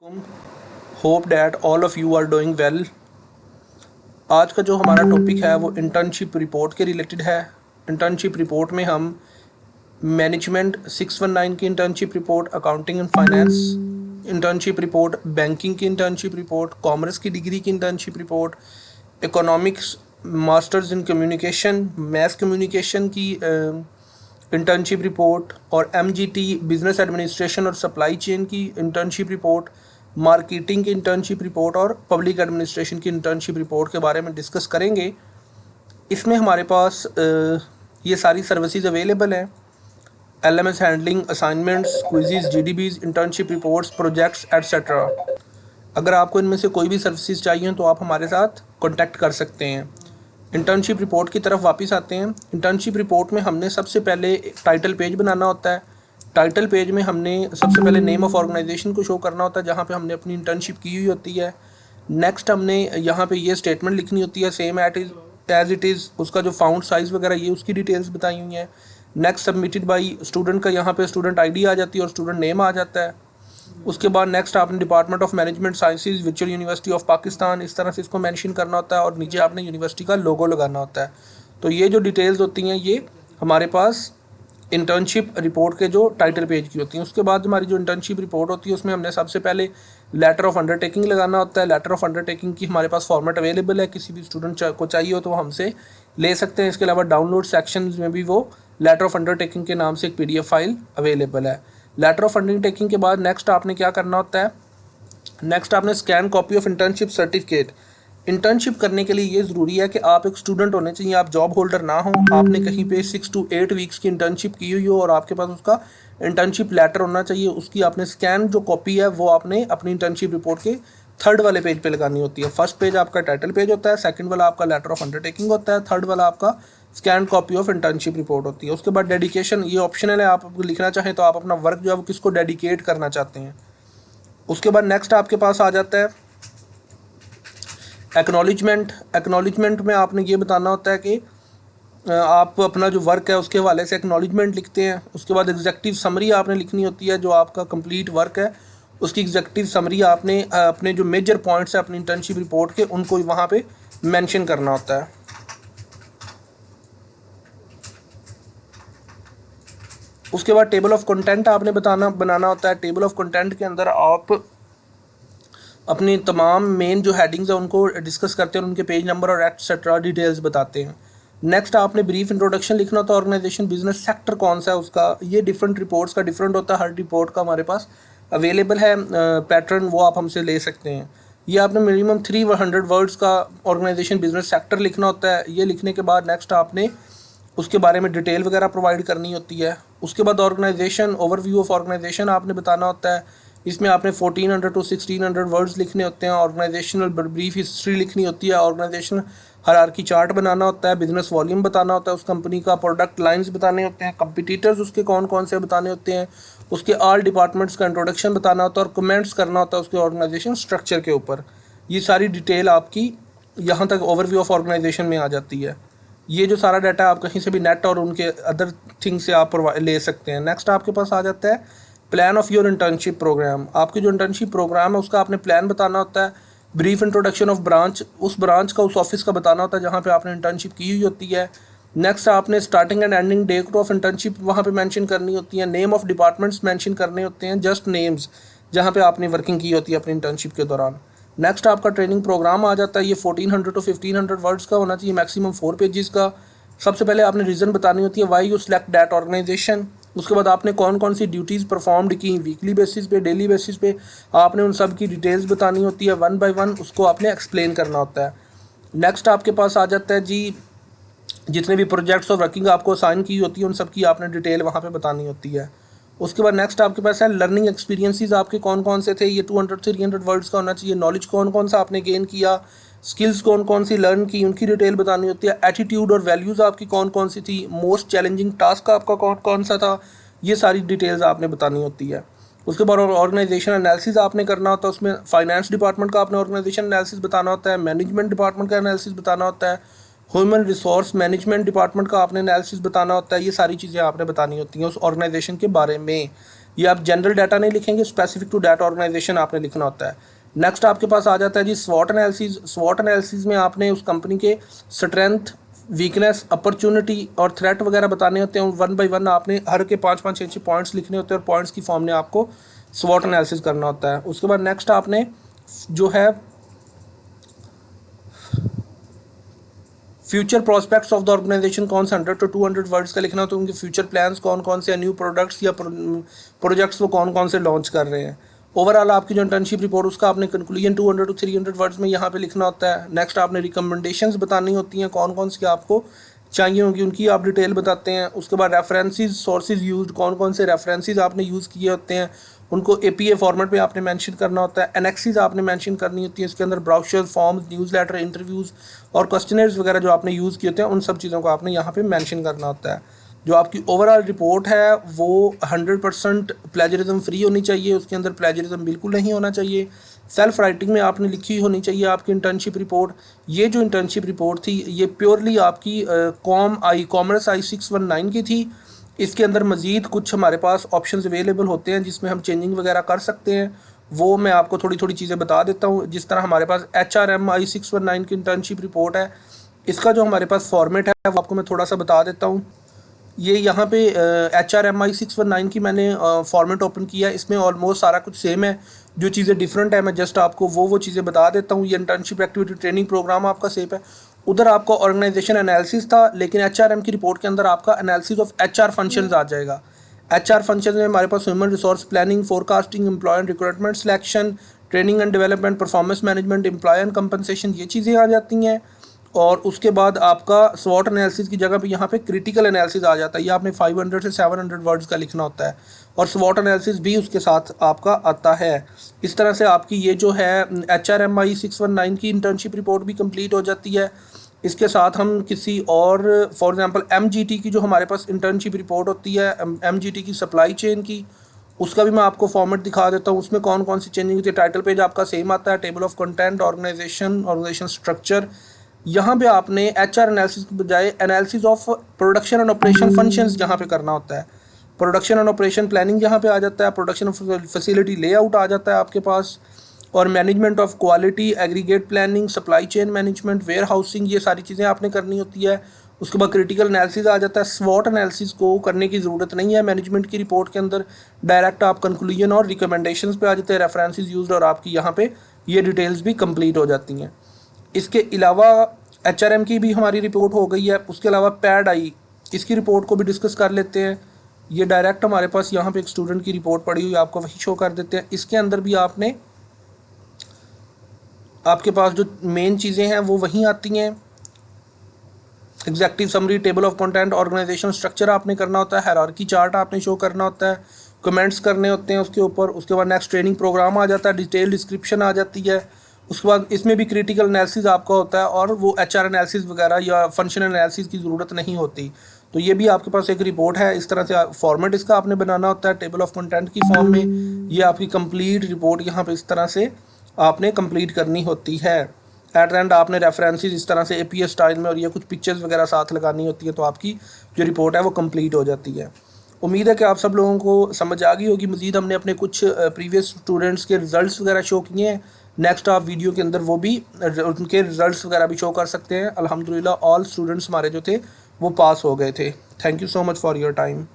Hope that all of you are doing well. आज का जो हमारा टॉपिक है वो इंटर्नशिप रिपोर्ट के रिलेटेड है। इंटर्नशिप रिपोर्ट में हम मैनेजमेंट 619 की internship report, accounting and finance internship report, banking की इंटर्नशिप रिपोर्ट, कॉमर्स की डिग्री की internship report, economics masters in communication, mass communication की इंटर्नशिप रिपोर्ट और एमजीटी बिजनेस एडमिनिस्ट्रेशन और सप्लाई चेन की इंटर्नशिप रिपोर्ट, मार्केटिंग की internship report और public administration की इंटर्नशिप रिपोर्ट के बारे में डिस्कस करेंगे। इसमें हमारे पास ये सारी सर्विसेज अवेलेबल हैं। LMS handling, assignments, quizzes, GDBs, internship reports, projects etcetera. अगर आपको इनमें से कोई भी सर्विसेज चाहिए तो आप हमारे साथ कॉन्टैक्ट कर सकते हैं। इंटर्नशिप रिपोर्ट की तरफ वापस आते हैं। इंटर्नशिप रिपोर्ट में हमने सबसे पहले टाइटल पेज बनाना होता है। टाइटल पेज में हमने सबसे पहले नेम ऑफ़ ऑर्गेनाइजेशन को शो करना होता है जहाँ पे हमने अपनी इंटर्नशिप की हुई होती है। नेक्स्ट हमने यहाँ पे ये स्टेटमेंट लिखनी होती है, सेम एज इट इज़। उसका जो फाउंड साइज़ वगैरह ये उसकी डिटेल्स बताई हुई हैं। नेक्स्ट सबमिटेड बाई स्टूडेंट का यहाँ पे स्टूडेंट आईडी आ जाती है और स्टूडेंट नेम आ जाता है। उसके बाद नेक्स्ट आपने department of management sciences, virtual university of Pakistan, इस तरह से इसको मेंशन करना होता है और नीचे आपने यूनिवर्सिटी का लोगो लगाना होता है। तो ये जो डिटेल्स होती हैं ये हमारे पास इंटर्नशिप रिपोर्ट के जो टाइटल पेज की होती हैं। उसके बाद हमारी जो इंटर्नशिप रिपोर्ट होती है उसमें हमने सबसे पहले लेटर ऑफ अंडरटेकिंग लगाना होता है। लेटर ऑफ अंडरटेकिंग की हमारे पास फॉर्मेट अवेलेबल है, किसी भी स्टूडेंट को चाहिए हो तो वो हमसे ले सकते हैं। इसके अलावा डाउनलोड सेक्शन में भी वो लेटर ऑफ अंडरटेकिंग के नाम से एक PDF फाइल अवेलेबल है। लेटर ऑफ अंडरटेकिंग के बाद नेक्स्ट आपने क्या करना होता है, नेक्स्ट आपने scan copy of internship certificate. Internship करने के लिए ये ज़रूरी है कि आप एक स्टूडेंट होने चाहिए, आप जॉब होल्डर ना हो, आपने कहीं पे 6 to 8 वीक्स की इंटर्नशिप की हुई हो और आपके पास उसका इंटर्नशिप लेटर होना चाहिए। उसकी आपने स्कैन जो कॉपी है वो आपने अपनी इंटर्नशिप रिपोर्ट के थर्ड वाले पेज पे लगानी होती है। फर्स्ट पेज आपका टाइटल पेज होता है, सेकंड वाला आपका लेटर ऑफ अंडरटेकिंग होता है, थर्ड वाला आपका scan copy of internship report होती है। उसके बाद डेडिकेशन, ये ऑप्शनल है, आप लिखना चाहें तो आप अपना वर्क जो है वो किसको डेडिकेट करना चाहते हैं। उसके बाद नेक्स्ट आपके पास आ जाता है एक्नॉलेजमेंट। एक्नॉलेजमेंट में आपने ये बताना होता है कि आप अपना जो वर्क है उसके हवाले से एक्नॉलेजमेंट लिखते हैं। उसके बाद एग्जेक्टिव समरी आपने लिखनी होती है, जो आपका कंप्लीट वर्क है उसकी एग्जेक्टिव समरी आपने अपने जो मेजर पॉइंट्स हैं अपनी इंटर्नशिप रिपोर्ट के उनको वहाँ पे मेंशन करना होता है। उसके बाद टेबल ऑफ कंटेंट आपने बनाना होता है। टेबल ऑफ कंटेंट के अंदर आप अपनी तमाम मेन जो हेडिंग्स हैं उनको डिस्कस करते हैं, उनके पेज नंबर और एक्सेट्रा डिटेल्स बताते हैं। नेक्स्ट आपने ब्रीफ इंट्रोडक्शन लिखना होता है। ऑर्गेनाइजेशन बिजनेस सेक्टर कौन सा है उसका, ये डिफरेंट रिपोर्ट्स का डिफरेंट होता है। हर रिपोर्ट का हमारे पास अवेलेबल है पैटर्न, वो आप हमसे ले सकते हैं। ये आपने मिनिमम 300 वर्ड्स का ऑर्गेनाइजेशन बिजनेस सेक्टर लिखना होता है। ये लिखने के बाद नेक्स्ट आपने उसके बारे में डिटेल वगैरह प्रोवाइड करनी होती है। उसके बाद ऑर्गेनाइजेशन, ओवरव्यू ऑफ ऑर्गेनाइजेशन आपने बताना होता है। इसमें आपने 1400 to 1600 वर्ड्स लिखने होते हैं। ऑर्गेनाइजेशनल ब्रीफ हिस्ट्री लिखनी होती है। ऑर्गेनाइजेशन हायरार्की चार्ट बनाना होता है। बिजनेस वॉल्यूम बताना होता है उस कंपनी का। प्रोडक्ट लाइंस बताने होते हैं। कंपटीटर्स उसके कौन कौन से बताने होते हैं। उसके ऑल डिपार्टमेंट्स का इंट्रोडक्शन बताना होता है और कमेंट्स करना होता है उसके ऑर्गेनाइजेशन स्ट्रक्चर के ऊपर। ये सारी डिटेल आपकी यहाँ तक ओवरव्यू ऑफ ऑर्गेनाइजेशन में आ जाती है। ये जो सारा डाटा आप कहीं से भी नेट और उनके अदर थिंग से आप ले सकते हैं। नेक्स्ट आपके पास आ जाता है plan of your internship program. आपकी जो इंटर्नशिप प्रोग्राम है उसका आपने प्लान बताना होता है। ब्रीफ इंट्रोडक्शन ऑफ ब्रांच, उस ब्रांच का, उस ऑफिस का बताना होता है जहाँ पे आपने इंटर्नशिप की हुई होती है। नेक्स्ट आपने starting and ending date of internship वहाँ पे मेंशन करनी होती है। नेम ऑफ डिपार्टमेंट्स मेंशन करने होते हैं, जस्ट नेम्स जहाँ पे आपने वर्किंग की होती है अपनी इंटर्नशिप के दौरान। नेक्स्ट आपका ट्रेनिंग प्रोग्राम आ जाता है। ये 1400 to 1500 वर्ड्स का होना चाहिए, मैक्सिमम 4 पेजेस का। सबसे पहले आपने रीज़न बतानी होती है why you select that organisation. उसके बाद आपने कौन कौन सी ड्यूटीज़ परफॉर्म्ड की, वीकली बेसिस पे, डेली बेसिस पे, आपने उन सब की डिटेल्स बतानी होती है। 1 by 1 उसको आपने एक्सप्लेन करना होता है। नेक्स्ट आपके पास आ जाता है जी, जितने भी प्रोजेक्ट्स और वर्किंग आपको असाइन की होती है उन सब की आपने डिटेल वहाँ पे बतानी होती है। उसके बाद नेक्स्ट आपके पास है लर्निंग एक्सपीरियंसेस आपके कौन कौन से थे। ये 200-300 वर्ड्स का होना चाहिए। नॉलेज कौन कौन सा आपने गेन किया, स्किल्स कौन कौन सी लर्न की, उनकी डिटेल बतानी होती है। एटीट्यूड और वैल्यूज़ आपकी कौन कौन सी थी। मोस्ट चैलेंजिंग टास्क आपका कौन कौन सा था, ये सारी डिटेल्स आपने बतानी होती है। उसके बाद ऑर्गेनाइजेशन एनालिसिस आपने करना होता है। उसमें फाइनेंस डिपार्टमेंट का आपने ऑर्गेनाइजेशन एनालिसिस बताना होता है। मैनेजमेंट डिपार्टमेंट का एनालिसिस बताना होता है। ह्यूमन रिसोर्स मैनेजमेंट डिपार्टमेंट का आपने एनालिसिस बताना होता है। ये सारी चीज़ें आपने बतानी होती हैं उस ऑर्गेनाइजेशन के बारे में। ये आप जनरल डाटा नहीं लिखेंगे, स्पेसिफिक टू दैट ऑर्गेनाइजेशन आपने लिखना होता है। नेक्स्ट आपके पास आ जाता है जी स्वॉट एनालिसिस। स्वॉट एनालिसिस में आपने उस कंपनी के स्ट्रेंथ, वीकनेस, अपॉर्चुनिटी और थ्रेट वगैरह बताने होते हैं। वन बाय वन आपने हर के 5-5 6-6 पॉइंट्स लिखने होते हैं और पॉइंट्स की फॉर्म में आपको स्वॉट एनालिसिस करना होता है। उसके बाद नेक्स्ट आपने जो है future prospects of the organisation कौन से 100 to 200 वर्ड्स का लिखना हो, तो उनके फ्यूचर प्लान्स कौन कौन से, न्यू प्रोडक्ट्स या प्रोजेक्ट्स वो कौन कौन से लॉन्च कर रहे हैं। ओवरऑल आपकी जो इंटर्नशिप रिपोर्ट उसका आपने कंक्लूजन 200 to 300 वर्ड्स में यहाँ पे लिखना होता है। नेक्स्ट आपने रिकमेंडेशंस बतानी होती हैं, कौन कौन सी आपको चाहिए होंगी उनकी आप डिटेल बताते हैं। उसके बाद रेफरेंसेस, सोर्सेज यूज्ड, कौन कौन से रेफरेंसेस आपने यूज़ किए होते हैं उनको APA फॉर्मेट में आपने मेंशन करना होता है। एनेक्सिस आपने मेंशन करनी होती है, इसके अंदर ब्राउचर, फॉर्म्स, न्यूज़लेटर, इंटरव्यूज़ और क्वेश्चनर्स वगैरह जो आपने यूज़ किए होते हैं उन सब चीज़ों को आपने यहाँ पे मेंशन करना होता है। जो आपकी ओवरऑल रिपोर्ट है वो 100% प्लेजरिज्म फ्री होनी चाहिए, उसके अंदर प्लेजरिज्म बिल्कुल नहीं होना चाहिए। सेल्फ राइटिंग में आपने लिखी होनी चाहिए आपकी इंटर्नशिप रिपोर्ट। ये जो इंटर्नशिप रिपोर्ट थी ये प्योरली आपकी कॉमर्स आई 619 की थी। इसके अंदर मज़ीद कुछ हमारे पास ऑप्शंस अवेलेबल होते हैं जिसमें हम चेंजिंग वगैरह कर सकते हैं, वो मैं आपको थोड़ी थोड़ी चीज़ें बता देता हूँ। जिस तरह हमारे पास HRM आई 619 की इंटर्नशिप रिपोर्ट है, इसका जो हमारे पास फॉर्मेट है वो आपको मैं थोड़ा सा बता देता हूँ। ये यहाँ पे HRM आई 619 की मैंने फॉर्मेट ओपन किया है, इसमें ऑलमोस्ट सारा कुछ सेम है। जो चीज़ें डिफरेंट है मैं जस्ट आपको वो चीज़ें बता देता हूँ। ये इंटर्नशिप एक्टिविटी ट्रेनिंग प्रोग्राम आपका सेम है, उधर आपका ऑर्गेनाइजेशन एनालिसिस था, लेकिन HRM की रिपोर्ट के अंदर आपका एनालिसिस ऑफ HR फंक्शंस आ जाएगा। HR फंक्शन में हमारे पास human resource planning, forecasting, employ and recruitment selection, training and development, performance management, employ and compensation, ये चीज़ें आ जाती हैं। और उसके बाद आपका स्वॉट एनालिसिस की जगह पे यहाँ पे क्रिटिकल एनालिसिस आ जाता है। ये आपने 500 से 700 वर्ड्स का लिखना होता है और स्वॉट एनालिसिस भी उसके साथ आपका आता है। इस तरह से आपकी ये जो है HRM आई 619 की इंटर्नशिप रिपोर्ट भी कंप्लीट हो जाती है। इसके साथ हम किसी और फॉर एग्जांपल MGT की जो हमारे पास इंटर्नशिप रिपोर्ट होती है, MGT की सप्लाई चेन की, उसका भी मैं आपको फॉर्मेट दिखा देता हूँ। उसमें कौन कौन सी चेंजिंग होती है। टाइटल पेज आपका सेम आता है, table of content, organisation structure. यहाँ पे आपने HR एनालिसिस के बजाय analysis of production and operation functions यहाँ पे करना होता है। प्रोडक्शन एंड ऑपरेशन प्लानिंग यहाँ पे आ जाता है, प्रोडक्शन फैसिलिटी लेआउट आ जाता है आपके पास, और management of quality, aggregate planning, supply chain management, warehousing, ये सारी चीज़ें आपने करनी होती है। उसके बाद क्रिटिकल एनालिसिस आ जाता है। स्वॉट एनालिसिस को करने की ज़रूरत नहीं है मैनेजमेंट की रिपोर्ट के अंदर, डायरेक्ट आप कंक्लूजन और रिकमेंडेशंस पे आ जाते हैं, रेफरेंसेस यूज्ड, और आपकी यहाँ पे ये डिटेल्स भी कंप्लीट हो जाती हैं। इसके अलावा HRM की भी हमारी रिपोर्ट हो गई है। उसके अलावा पैड आई, इसकी रिपोर्ट को भी डिस्कस कर लेते हैं। ये डायरेक्ट हमारे पास यहाँ पे एक स्टूडेंट की रिपोर्ट पड़ी हुई आपको वही शो कर देते हैं। इसके अंदर भी आपके पास जो मेन चीज़ें हैं वो वहीं आती हैं। Executive summary, table of content, organisation structure आपने करना होता है, हायरार्की चार्ट आपने शो करना होता है, कमेंट्स करने होते हैं उसके ऊपर। उसके बाद नेक्स्ट ट्रेनिंग प्रोग्राम आ जाता है, डिटेल डिस्क्रिप्शन आ जाती है। उसके बाद इसमें भी क्रिटिकल एनालिसिस आपका होता है और वो HR एनालिसिस वगैरह या फंक्शनल एनालिसिस की ज़रूरत नहीं होती। तो ये भी आपके पास एक रिपोर्ट है। इस तरह से फॉर्मेट इसका आपने बनाना होता है टेबल ऑफ कंटेंट की फॉर्म में। ये आपकी कंप्लीट रिपोर्ट यहाँ पे इस तरह से आपने कंप्लीट करनी होती है। एट एंड आपने रेफरेंसेस इस तरह से APA स्टाइल में और ये कुछ पिक्चर्स वगैरह साथ लगानी होती है, तो आपकी जो रिपोर्ट है वो कंप्लीट हो जाती है। उम्मीद है कि आप सब लोगों को समझ आ गई होगी। मज़ीद हमने अपने कुछ प्रीवियस स्टूडेंट्स के रिज़ल्ट्स वगैरह शो किए हैं। नेक्स्ट आप वीडियो के अंदर वो भी उनके रिज़ल्ट्स वगैरह भी शो कर सकते हैं। अल्हम्दुलिल्लाह ऑल स्टूडेंट्स हमारे जो थे वो पास हो गए थे। Thank you so much for your time.